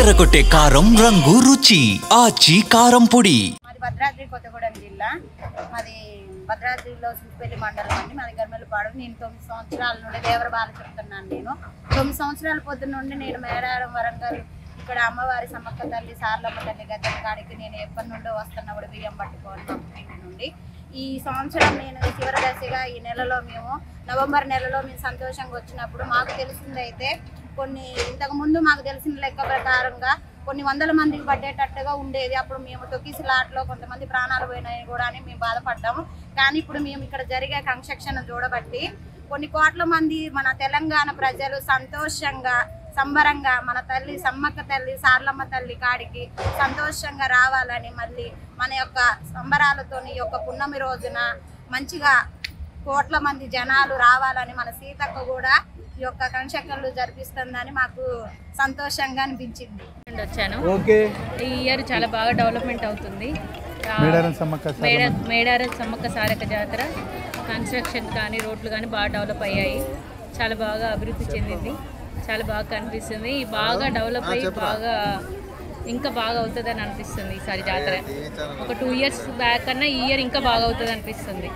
అదరగొట్టే కారం రంగు రుచి ఆచి కారం పొడి. మాది భద్రాద్రి కొత్తగూడెం జిల్లా, మాది భద్రాద్రిలో సుంపల్లి మండలం అండి. మాది గర్మెలపాడు. నేను 9 సంవత్సరాల నుండి దేవర బాల చెప్తున్నాను. నేను 9 సంవత్సరాల పొద్దున్న నుండి నేను మేడారం వరంగల్ ఇక్కడ అమ్మవారి సమ్మక్క తల్లి సార్లమ్మ తల్లి గద్దెల కాడికి నేను ఎప్పటి నుండో వస్తున్నప్పుడు బియ్యం పట్టుకోవాలి మా ఇంటి నుండి. ఈ సంవత్సరం నేను చివరి దశగా ఈ నెలలో మేము నవంబర్ నెలలో మేము సంతోషంగా వచ్చినప్పుడు మాకు తెలిసిందైతే కొన్ని ఇంతకుముందు మాకు తెలిసిన లెక్క ప్రకారంగా కొన్ని వందల మందికి పడ్డేటట్టుగా ఉండేది. అప్పుడు మేము తొక్కిసలాట్లో కొంతమంది ప్రాణాలు పోయినాయి కూడా అని మేము బాధపడ్డాము. కానీ ఇప్పుడు మేము ఇక్కడ జరిగే కన్స్ట్రక్షన్ చూడబట్టి కొన్ని కోట్ల మంది మన తెలంగాణ ప్రజలు సంతోషంగా సంబరంగా మన తల్లి సమ్మక్క తల్లి సార్లమ్మ తల్లి కాడికి సంతోషంగా రావాలని, మళ్ళీ మన యొక్క సంబరాలతోని ఈ యొక్క పున్నమి రోజున మంచిగా కోట్ల మంది జనాలు రావాలని మన సీతక్క కూడా ఈ యొక్క కన్స్ట్రక్షన్లు జరిపిస్తుందని మాకు సంతోషంగా అనిపించింది. వచ్చాను. ఈ ఇయర్ చాలా బాగా డెవలప్మెంట్ అవుతుంది. మేడారం సమ్మక్క సారక్క జాతర కన్స్ట్రక్షన్ కానీ రోడ్లు కానీ బాగా డెవలప్ అయ్యాయి. చాలా బాగా అభివృద్ధి చెందింది. చాలా బాగా కనిపిస్తుంది. బాగా డెవలప్ అయ్యి బాగా ఇంకా బాగా అవుతుందని అనిపిస్తుంది. ఈసారి జాతర ఒక 2 ఇయర్స్ బ్యాక్ కన్నా ఈ ఇయర్ ఇంకా బాగా అవుతుంది అనిపిస్తుంది.